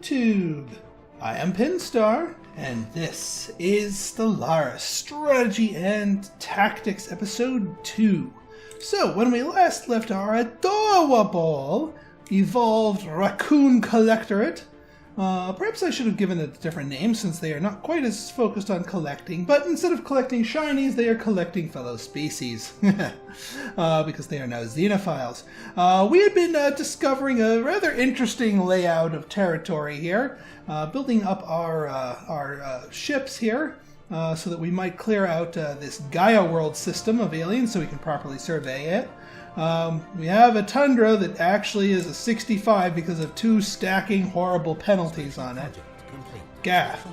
YouTube! I am Pinstar, and this is Stellaris Strategy and Tactics Episode 2. So, when we last left our adorable, evolved raccoon collectorate, perhaps I should have given it a different name since they are not quite as focused on collecting, but instead of collecting shinies, they are collecting fellow species. Because they are now xenophiles. We had been discovering a rather interesting layout of territory here, building up our ships here, so that we might clear out this Gaia world system of aliens so we can properly survey it. We have a tundra that actually is a 65 because of 2 stacking horrible penalties on it. Gaff.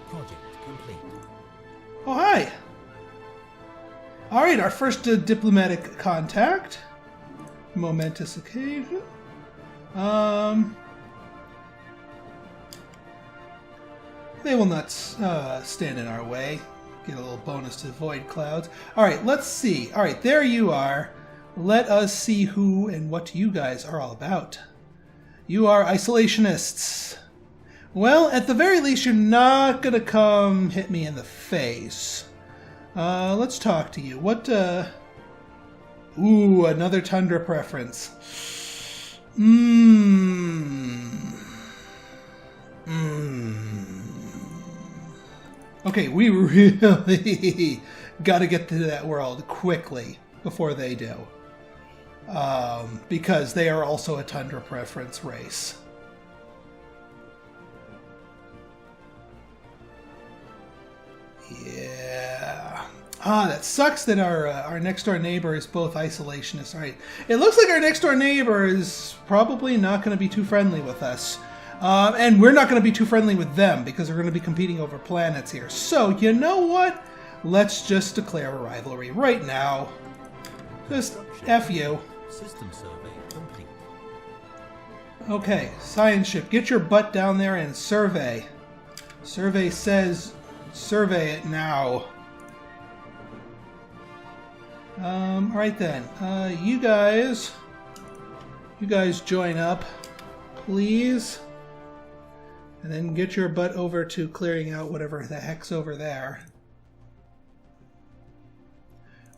Oh, hi! Alright, our first diplomatic contact. Momentous occasion. They will not stand in our way. Get a little bonus to void clouds. Alright, let's see. Alright, there you are. Let us see who and what you guys are all about. You are isolationists. Well, at the very least, you're not going to come hit me in the face. Let's talk to you. What, Ooh, another tundra preference. Okay, we really got to get to that world quickly before they do. Because they are also a tundra preference race. Yeah. That sucks that our next door neighbor is both isolationists. Right. It looks like our next door neighbor is probably not going to be too friendly with us. And we're not going to be too friendly with them because we're going to be competing over planets here. So, you know what? Let's just declare a rivalry right now. Just F you. System survey complete. Okay, science ship, get your butt down there and survey. Survey says, survey it now. Alright then. You guys join up, please. And then get your butt over to clearing out whatever the heck's over there.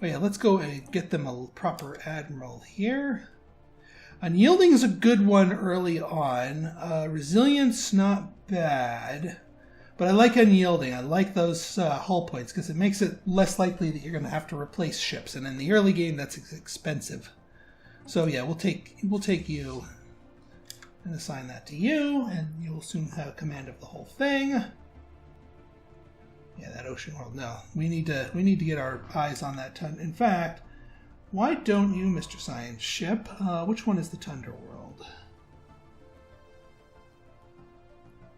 Oh yeah, let's go and get them a proper admiral here. Unyielding is a good one early on. Resilience, not bad. But I like unyielding. I like those hull points because it makes it less likely that you're going to have to replace ships. And in the early game, that's expensive. So yeah, we'll take you and assign that to you, and you'll soon have command of the whole thing. Yeah, that ocean world. No, we need to get our eyes on that tundra. In fact, why don't you, Mr. Science Ship? Which one is the tundra world?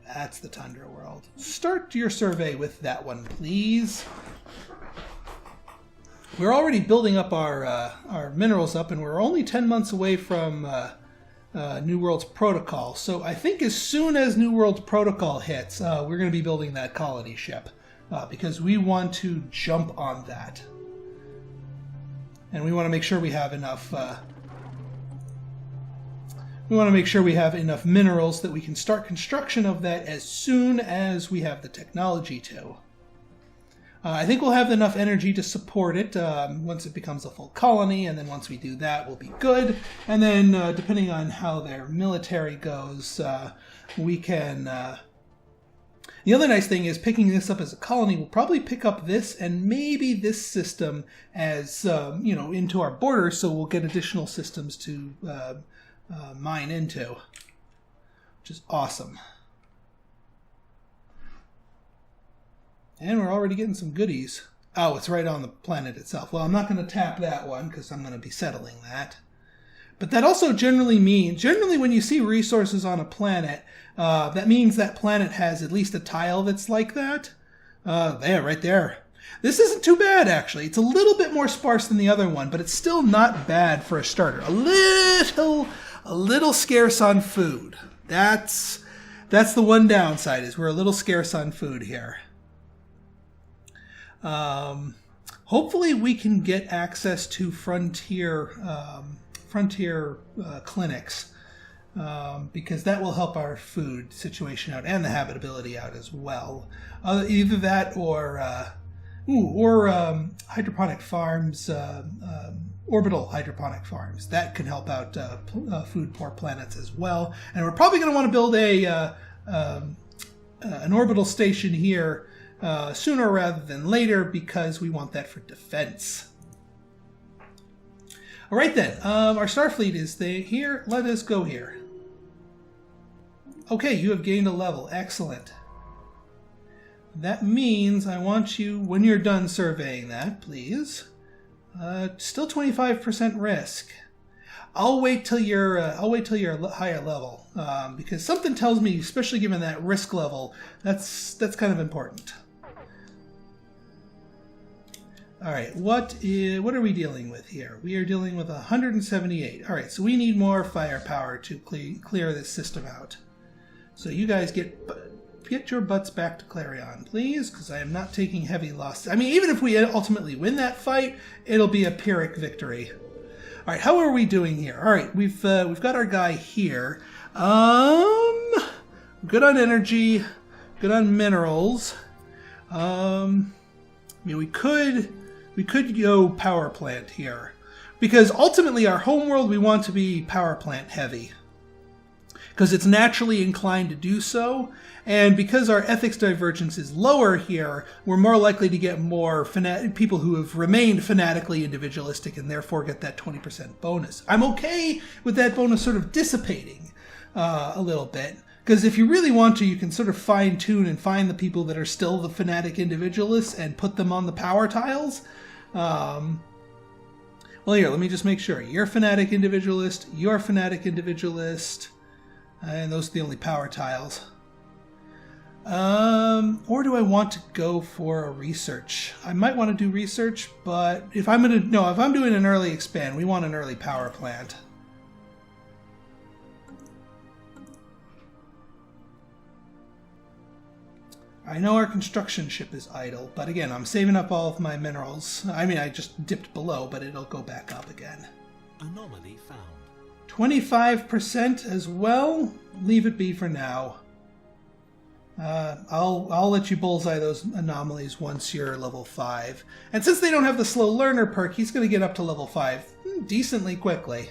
That's the tundra world. Start your survey with that one, please. We're already building up our minerals up, and we're only 10 months away from New World's Protocol. So I think as soon as New World's Protocol hits, we're going to be building that colony ship. Because we want to jump on that. And we want to make sure we have enough minerals that we can start construction of that as soon as we have the technology to. I think we'll have enough energy to support it once it becomes a full colony, and then once we do that, we'll be good. And then, depending on how their military goes, we can... The other nice thing is picking this up as a colony, we'll probably pick up this and maybe this system as, into our borders, so we'll get additional systems to mine into, which is awesome. And we're already getting some goodies. Oh, it's right on the planet itself. Well, I'm not going to tap that one because I'm going to be settling that. But that also generally when you see resources on a planet, that means that planet has at least a tile that's like that. There, right there. This isn't too bad, actually. It's a little bit more sparse than the other one, but it's still not bad for a starter. A little scarce on food. That's the one downside, is we're a little scarce on food here. Hopefully we can get access to frontier clinics because that will help our food situation out and the habitability out as well. Either that or hydroponic farms, orbital hydroponic farms. That can help out food poor planets as well. And we're probably going to want to build an orbital station here sooner rather than later because we want that for defense. All right then, our Starfleet is here. Let us go here. Okay, you have gained a level. Excellent. That means I want you, when you're done surveying that, please. Still 25% risk. I'll wait till you're higher level because something tells me, especially given that risk level, that's kind of important. All right, what are we dealing with here? We are dealing with 178. All right, so we need more firepower to clear this system out. So you guys get your butts back to Clarion, please, because I am not taking heavy losses. I mean, even if we ultimately win that fight, it'll be a Pyrrhic victory. All right, how are we doing here? All right, we've got our guy here. Good on energy, good on minerals. I mean, we could go power plant here, because ultimately our homeworld we want to be power plant heavy, because it's naturally inclined to do so. And because our ethics divergence is lower here, we're more likely to get more people who have remained fanatically individualistic and therefore get that 20% bonus. I'm okay with that bonus sort of dissipating a little bit, because if you really want to, you can sort of fine-tune and find the people that are still the fanatic individualists and put them on the power tiles. Well, here, let me just make sure. You're fanatic individualist, you're fanatic individualist, and those are the only power tiles. Or do I want to go for a research? I might want to do research, but if I'm doing an early expand, we want an early power plant. I know our construction ship is idle, but again, I'm saving up all of my minerals. I mean, I just dipped below, but it'll go back up again. Anomaly found. 25% as well. Leave it be for now. I'll let you bullseye those anomalies once you're level 5. And since they don't have the slow learner perk, he's going to get up to level 5 decently quickly.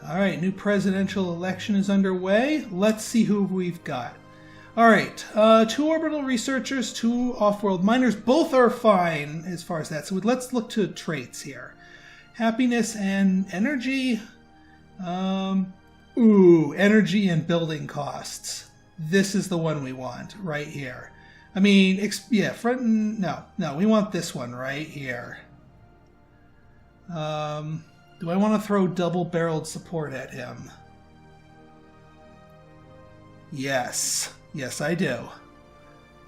Alright, new presidential election is underway. Let's see who we've got. Alright, 2 orbital researchers, 2 off-world miners. Both are fine as far as that. So let's look to traits here. Happiness and energy. Energy and building costs. This is the one we want right here. I mean, no, we want this one right here. Do I want to throw double-barreled support at him? Yes, I do.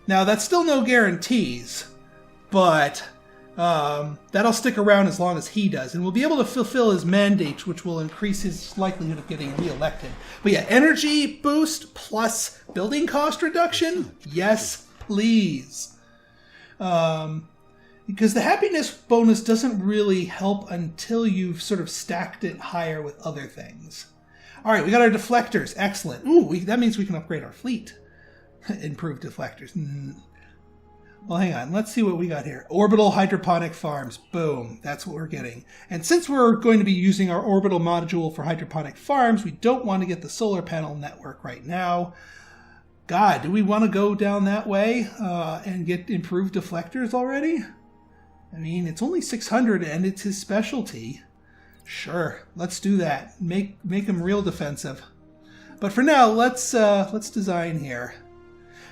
Now, that's still no guarantees, but that'll stick around as long as he does, and we'll be able to fulfill his mandate, which will increase his likelihood of getting reelected. But yeah, energy boost plus building cost reduction? Yes, please. Because the happiness bonus doesn't really help until you've sort of stacked it higher with other things. All right, we got our deflectors. Excellent. That means we can upgrade our fleet. Improve deflectors. Well, hang on. Let's see what we got here. Orbital hydroponic farms. Boom. That's what we're getting. And since we're going to be using our orbital module for hydroponic farms, we don't want to get the solar panel network right now. God, do we want to go down that way and get improved deflectors already? I mean, it's only 600 and it's his specialty. Sure, let's do that. Make him real defensive. But for now, let's design here.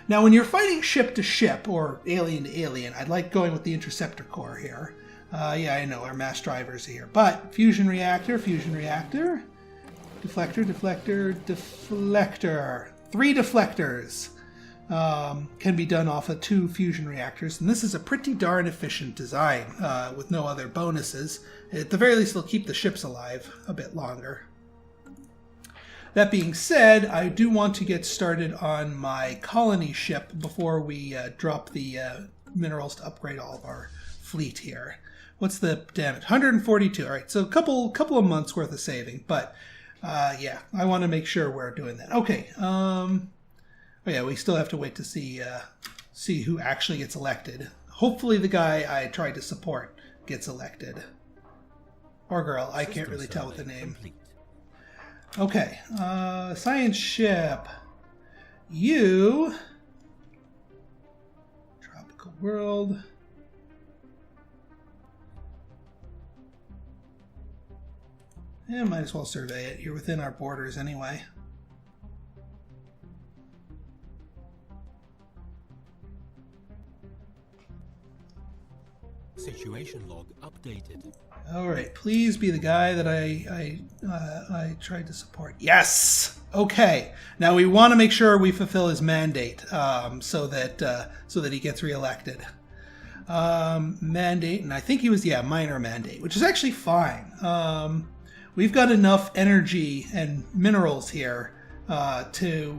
Now, when you're fighting ship to ship or alien to alien, I'd like going with the interceptor core here. Yeah, I know our mass drivers are here, but fusion reactor, deflector. 3 deflectors. Can be done off of 2 fusion reactors, and this is a pretty darn efficient design with no other bonuses. At the very least, they'll keep the ships alive a bit longer. That being said, I do want to get started on my colony ship before we drop the minerals to upgrade all of our fleet here. What's the damage? 142. All right, so a couple of months worth of saving, but yeah, I want to make sure we're doing that. Okay. Oh yeah, we still have to wait to see who actually gets elected. Hopefully, the guy I tried to support gets elected, or girl. I can't really tell with the name. Complete. Okay, science ship. You tropical world. Yeah, might as well survey it. You're within our borders anyway. Situation log updated. All right, please be the guy that I tried to support. Yes. Okay. Now we want to make sure we fulfill his mandate, so that he gets reelected. Mandate, and I think he was minor mandate, which is actually fine. We've got enough energy and minerals here to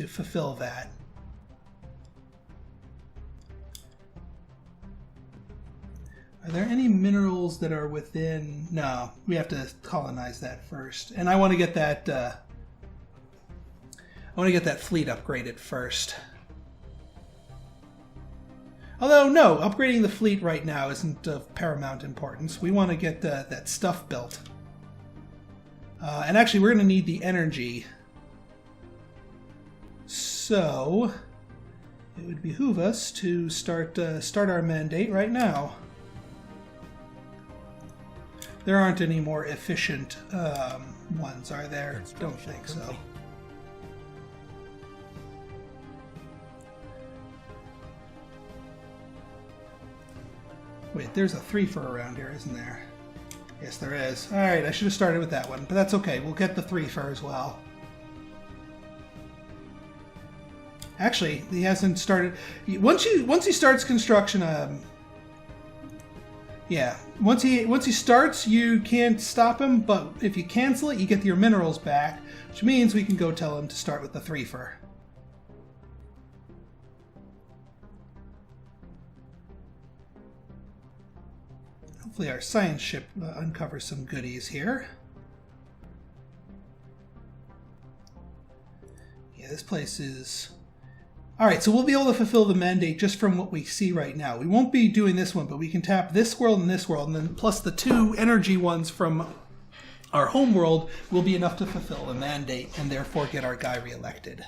fulfill that. Are there any minerals that are within? No, we have to colonize that first, and I want to get that. I want to get that fleet upgraded first. Although no, upgrading the fleet right now isn't of paramount importance. We want to get that stuff built, and actually, we're going to need the energy. So it would behoove us to start our mandate right now. There aren't any more efficient ones, are there? Don't think so. Wait, there's a 3-fer around here, isn't there? Yes, there is. Alright, I should have started with that one, but that's okay. We'll get the 3-fer as well. Actually, he hasn't started... Once he starts construction... Yeah, once he starts, you can't stop him, but if you cancel it, you get your minerals back, which means we can go tell him to start with the 3-fer. Hopefully our science ship uncovers some goodies here. Yeah, this place is... Alright, so we'll be able to fulfill the mandate just from what we see right now. We won't be doing this one, but we can tap this world, and then plus the 2 energy ones from our home world will be enough to fulfill the mandate, and therefore get our guy reelected.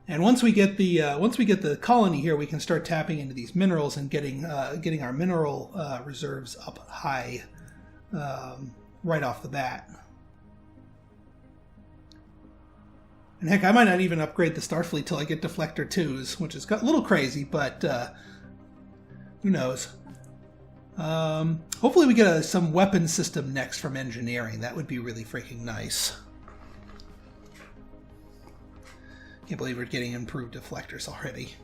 And once we get the colony here, we can start tapping into these minerals and getting our mineral reserves up high right off the bat. And heck, I might not even upgrade the Starfleet till I get Deflector 2s, which is a little crazy, but who knows? Hopefully we get some weapon system next from engineering. That would be really freaking nice. Can't believe we're getting improved deflectors already.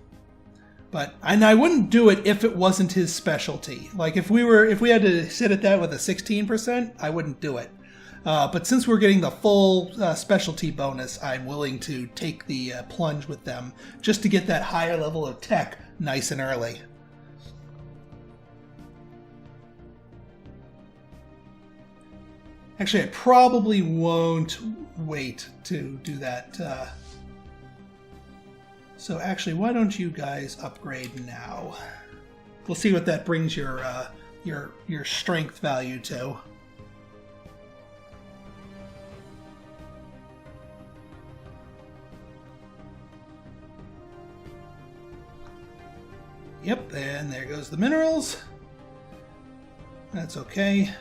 But I wouldn't do it if it wasn't his specialty. Like if we had to sit at that with a 16%, I wouldn't do it. But since we're getting the full specialty bonus, I'm willing to take the plunge with them just to get that higher level of tech nice and early. Actually, I probably won't wait to do that. So actually, why don't you guys upgrade now? We'll see what that brings your strength value to. Yep, and there goes the minerals. That's okay.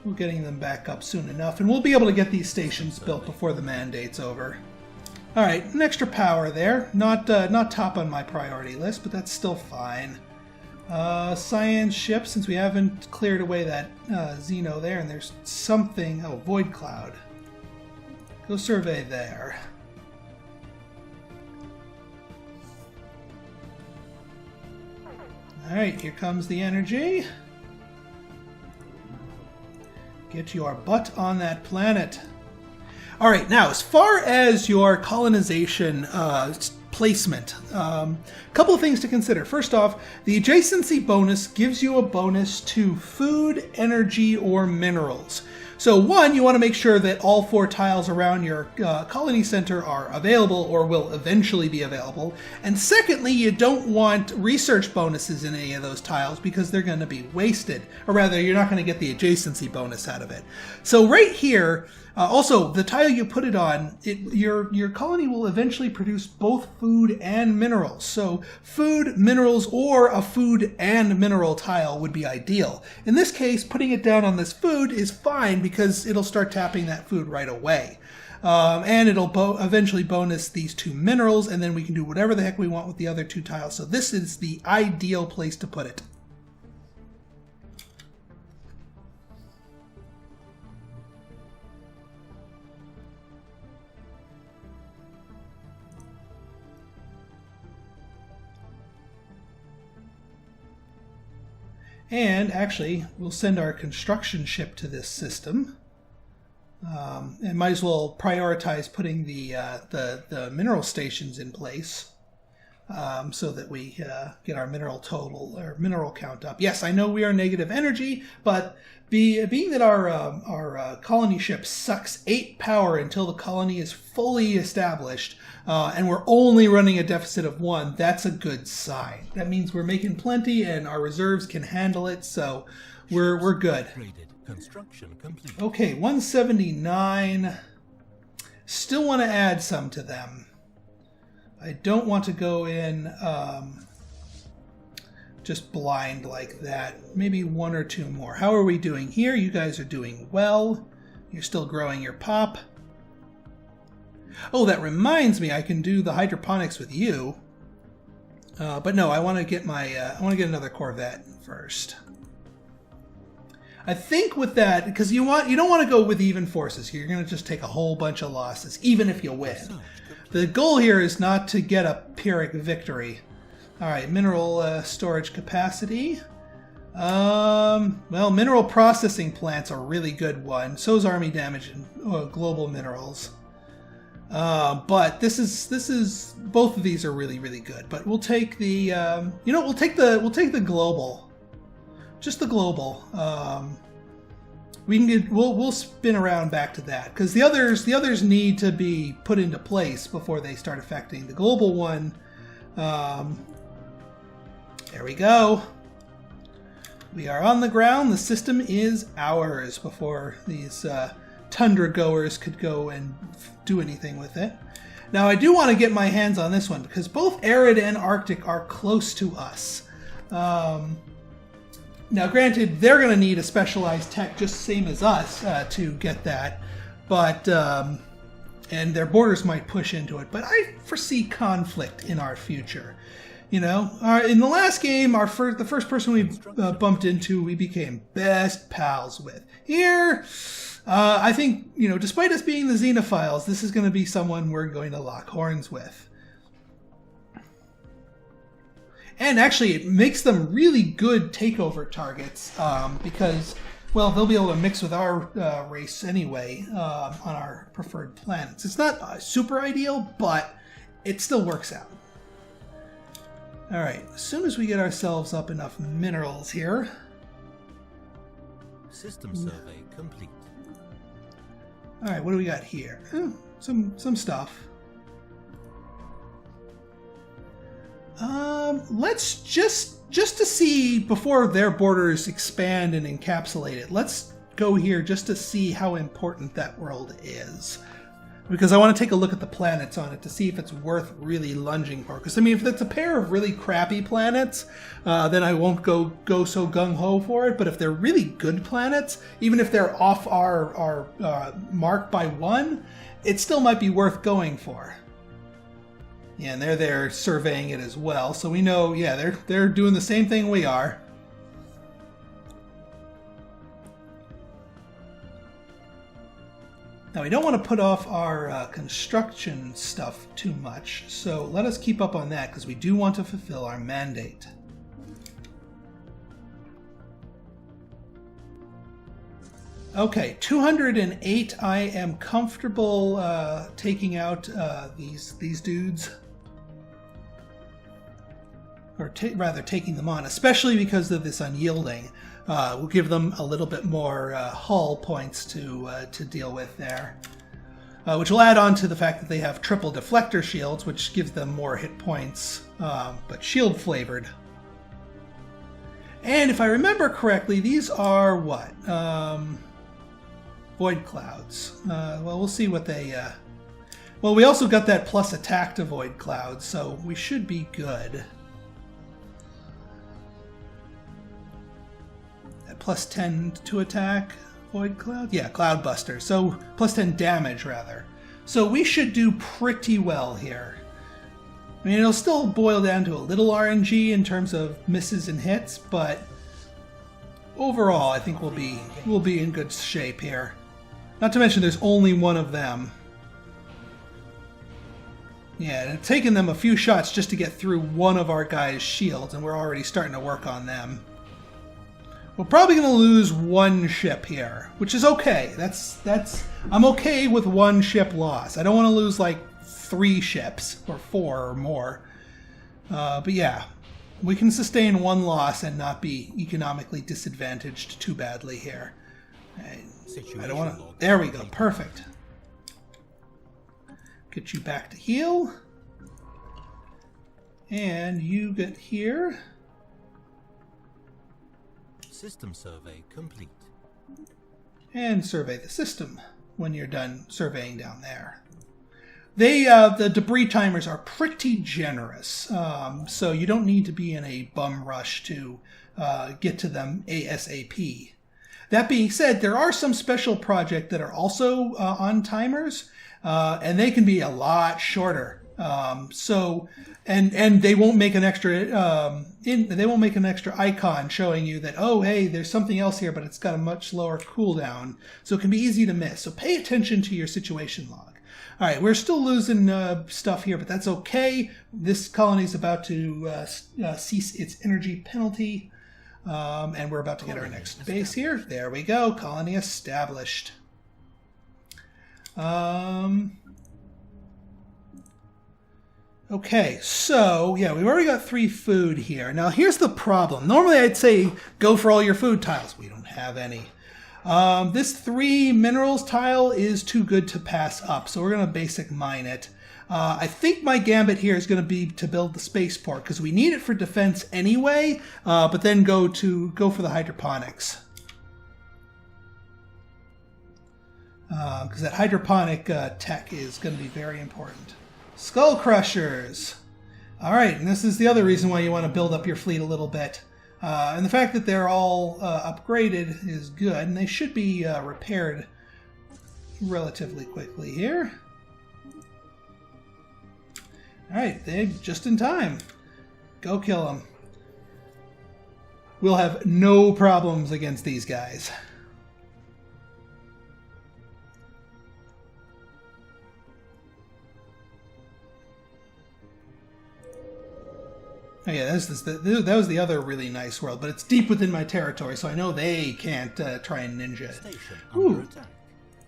We're getting them back up soon enough, and we'll be able to get these stations built before the mandate's over. All right, an extra power there. Not top on my priority list, but that's still fine. Science ship, since we haven't cleared away that Xeno there, and there's something... Oh, Void Cloud. Go survey there. All right, here comes the energy. Get your butt on that planet. All right, now as far as your colonization placement, a couple of things to consider. First off, the adjacency bonus gives you a bonus to food, energy, or minerals. So one, you want to make sure that all 4 tiles around your colony center are available or will eventually be available. And secondly, you don't want research bonuses in any of those tiles because they're going to be wasted. Or rather, you're not going to get the adjacency bonus out of it. So right here, also, the tile you put it on, your colony will eventually produce both food and minerals. So food, minerals, or a food and mineral tile would be ideal. In this case, putting it down on this food is fine because it'll start tapping that food right away. And it'll eventually bonus these 2 minerals, and then we can do whatever the heck we want with the other 2 tiles. So this is the ideal place to put it. And actually, we'll send our construction ship to this system. And might as well prioritize putting the mineral stations in place so that we get our mineral total or mineral count up. Yes, I know we are negative energy, but being that our colony ship sucks 8 power until the colony is fully established, and we're only running a deficit of 1, that's a good sign. That means we're making plenty and our reserves can handle it, so we're good. Construction complete. Okay, 179. Still want to add some to them. I don't want to go in just blind like that. Maybe 1 or 2 more. How are we doing here? You guys are doing well. You're still growing your pop. Oh, that reminds me, I can do the hydroponics with you. But no, I want to get my I want to get another Corvette first. I think with that, because you don't want to go with even forces. You're going to just take a whole bunch of losses, even if you win. The goal here is not to get a Pyrrhic victory. All right, mineral storage capacity. Well, mineral processing plant's a really good one. So is army damage and global minerals. But this is both of these are really, really good. But we'll take the we'll take the global. Just the global. We'll spin around back to that because the others need to be put into place before they start affecting the global one. There we go. We are on the ground. The system is ours before these tundra goers could go and do anything with it. Now I do want to get my hands on this one because both Arid and Arctic are close to us. Now, granted, they're going to need a specialized tech just same as us to get that, but and their borders might push into it. But I foresee conflict in our future. You know, in the last game, the first person we bumped into, we became best pals with. Here, I think, despite us being the Xenophiles, this is going to be someone we're going to lock horns with. And actually, it makes them really good takeover targets because, well, they'll be able to mix with our race anyway on our preferred planets. It's not super ideal, but it still works out. All right, as soon as we get ourselves up enough minerals here. System survey complete. All right, what do we got here? Some stuff. Let's just to see before their borders expand and encapsulate it. Let's go here just to see how important that world is. Because I want to take a look at the planets on it to see if it's worth really lunging for. Because, I mean, if it's a pair of really crappy planets, then I won't go so gung-ho for it. But if they're really good planets, even if they're off our mark by 1, it still might be worth going for. Yeah, and they're there surveying it as well. So we know, yeah, they're doing the same thing we are. Now, we don't want to put off our construction stuff too much, so let us keep up on that because we do want to fulfill our mandate. Okay, 208. I am comfortable taking out these dudes. Or rather taking them on, especially because of this unyielding. We'll give them a little bit more hull points to deal with there. Which will add on to the fact that they have triple deflector shields, which gives them more hit points, but shield flavored. And if I remember correctly, these are what? Void clouds. Well, we'll see what they... Well, we also got that plus attack to void clouds, so we should be good. At plus 10 to attack, void cloud? Yeah, cloud buster. So plus 10 damage, rather. So we should do pretty well here. I mean, it'll still boil down to a little RNG in terms of misses and hits, but overall, I think we'll be in good shape here. Not to mention, there's only one of them. Yeah, and it's taken them a few shots just to get through one of our guys' shields, and we're already starting to work on them. We're probably going to lose one ship here, which is okay. I'm okay with one ship loss. I don't want to lose like 3 ships or 4 or more. But yeah, we can sustain one loss and not be economically disadvantaged too badly here. I don't want to... There we go. Perfect. Get you back to heal. And you get here. System survey complete. And survey the system when you're done surveying down there. The debris timers are pretty generous, so you don't need to be in a bum rush to get to them ASAP. That being said, there are some special projects that are also on timers, and they can be a lot shorter. And they won't make an extra they won't make an extra icon showing you that, oh hey, there's something else here, but it's got a much lower cooldown, so it can be easy to miss. So pay attention to your situation log. All right, we're still losing stuff here, but that's okay. This colony is about to cease its energy penalty, and we're about to get our next base here. There we go, colony established. Okay, so, yeah, we've already got 3 food here. Now, here's the problem. Normally, I'd say go for all your food tiles. We don't have any. This 3 minerals tile is too good to pass up, so we're going to basic mine it. I think my gambit here is going to be to build the spaceport, because we need it for defense anyway, but then go for the hydroponics. Because that hydroponic tech is going to be very important. Skull Crushers! Alright, and this is the other reason why you want to build up your fleet a little bit. And the fact that they're all upgraded is good, and they should be repaired relatively quickly here. Alright, they're just in time. Go kill them. We'll have no problems against these guys. Oh yeah, that was the other really nice world, but it's deep within my territory, so I know they can't try and ninja it. Ooh.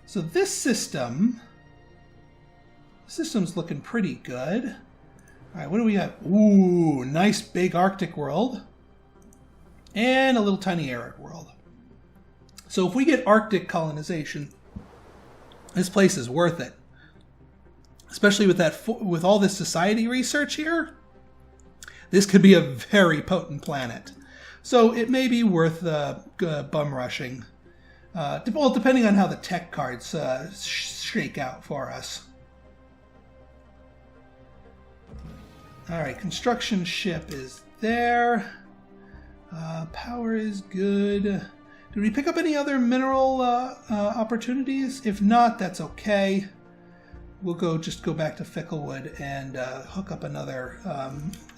So this system's looking pretty good. All right, what do we have? Ooh, nice big Arctic world. And a little tiny arid world. So if we get Arctic colonization, this place is worth it. Especially with all this society research here. This could be a very potent planet. So it may be worth bum rushing. Well, depending on how the tech cards shake out for us. Alright, construction ship is there. Power is good. Did we pick up any other mineral opportunities? If not, that's okay. We'll just go back to Ficklewood and hook up another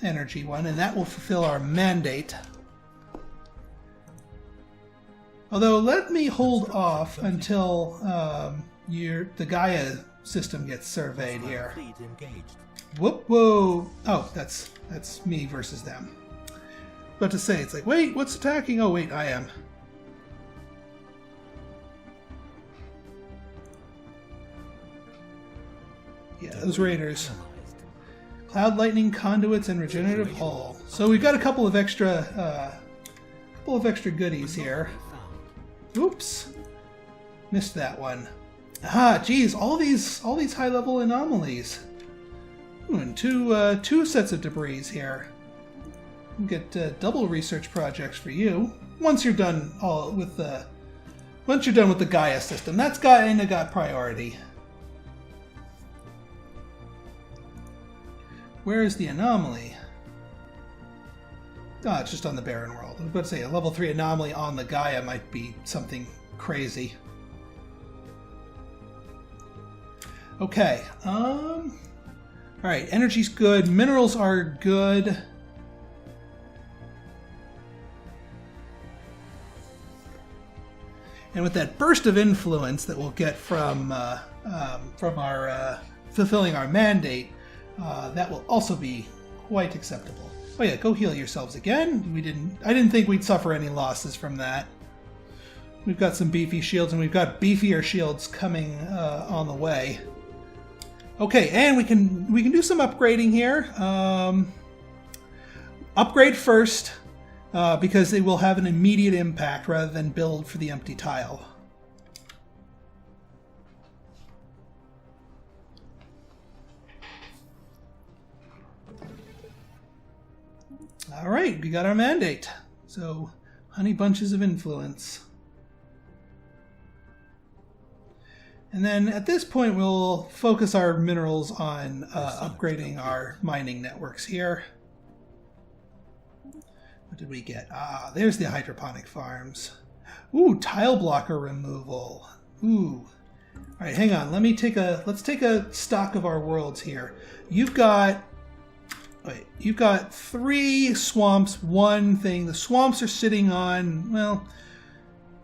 energy one, and that will fulfill our mandate. Although, let me hold off until the Gaia system gets surveyed here. Whoop, whoa! Oh, that's me versus them. About to say, it's like, wait, what's attacking? Oh, wait, I am. Yeah, those raiders. Cloud lightning conduits and regenerative hull. So we've got a couple of extra goodies here. Oops, missed that one. Ah, geez, all these high level anomalies. Ooh, and two sets of debris here. You get double research projects for you once you're done with the Gaia system. That's got priority. Where is the anomaly? Oh, it's just on the barren world. I was about to say a level 3 anomaly on the Gaia might be something crazy. Okay. Alright, energy's good. Minerals are good. And with that burst of influence that we'll get from our fulfilling our mandate, that will also be quite acceptable. Oh yeah, go heal yourselves again. I didn't think we'd suffer any losses from that. We've got some beefy shields, and we've got beefier shields coming on the way. Okay, and we can do some upgrading here. Upgrade first, because it will have an immediate impact rather than build for the empty tile. All right, we got our mandate. So, honey bunches of influence. And then at this point, we'll focus our minerals on upgrading our mining networks here. What did we get? Ah, there's the hydroponic farms. Ooh, tile blocker removal. Ooh. All right, hang on. Let's take a stock of our worlds here. You've got 3 swamps, 1 thing. The swamps are sitting on, well,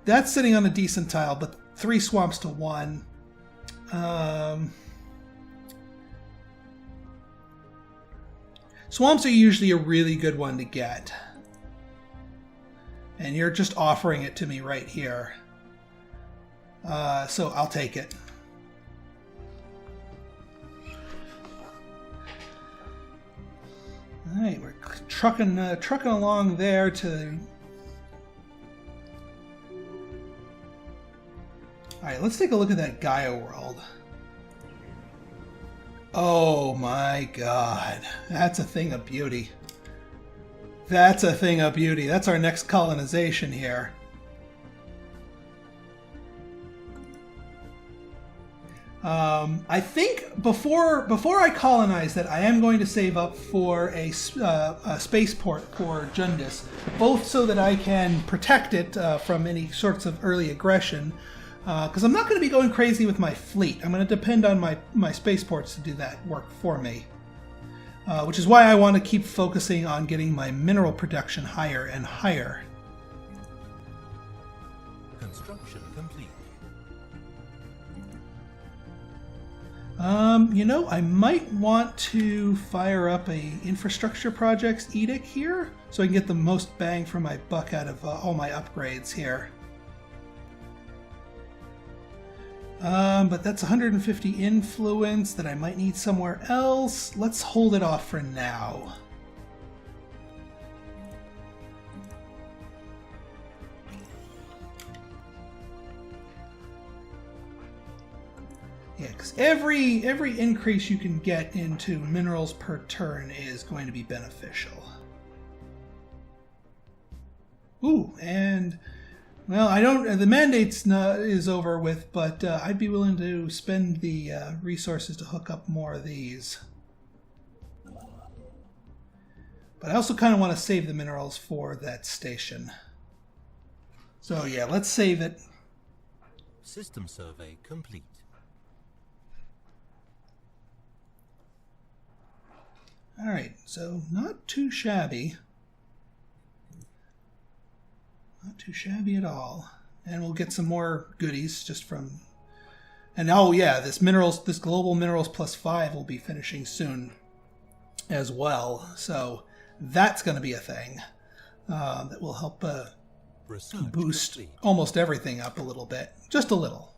that's sitting on a decent tile, but 3 swamps to 1. Swamps are usually a really good one to get. And you're just offering it to me right here. So I'll take it. All right, we're trucking along there to. All right, let's take a look at that Gaia world. Oh my God, that's a thing of beauty. That's a thing of beauty. That's our next colonization here. I think before I colonize that, I am going to save up for a spaceport for Jundis, both so that I can protect it from any sorts of early aggression, because I'm not going to be going crazy with my fleet. I'm going to depend on my spaceports to do that work for me, which is why I want to keep focusing on getting my mineral production higher and higher. Construction complete. I might want to fire up a infrastructure projects edict here so I can get the most bang for my buck out of all my upgrades here. But that's 150 influence that I might need somewhere else. Let's hold it off for now. Yeah, because every increase you can get into minerals per turn is going to be beneficial. Ooh, and well, the mandate's is over with, but I'd be willing to spend the resources to hook up more of these. But I also kind of want to save the minerals for that station. So yeah, let's save it. System survey complete. All right, so not too shabby. Not too shabby at all. And we'll get some more goodies just from. And oh yeah, this global minerals +5 will be finishing soon as well. So that's going to be a thing that will help boost almost everything up a little bit, just a little.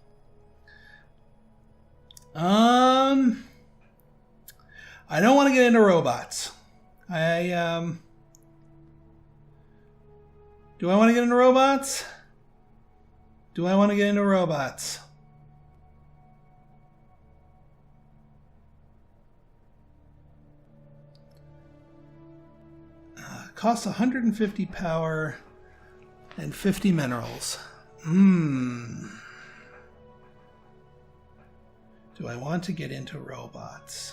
I don't want to get into robots. Do I want to get into robots? Do I want to get into robots? Costs 150 power and 50 minerals. Do I want to get into robots?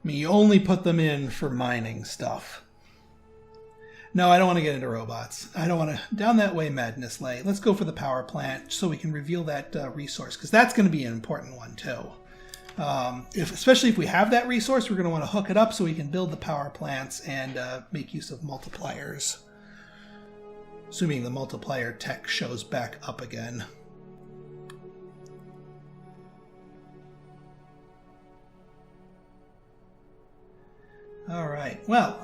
I mean, you only put them in for mining stuff. No, I don't want to get into robots. I don't want to... Down that way madness lay. Let's go for the power plant so we can reveal that resource, because that's going to be an important one too. Especially if we have that resource, we're going to want to hook it up so we can build the power plants and make use of multipliers. Assuming the multiplier tech shows back up again. Alright, well,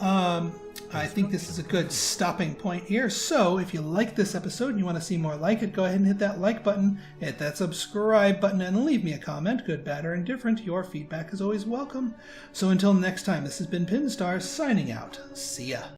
I think this is a good stopping point here. So, if you like this episode and you want to see more like it, go ahead and hit that like button, hit that subscribe button, and leave me a comment, good, bad, or indifferent. Your feedback is always welcome. So until next time, this has been Pinstar signing out. See ya.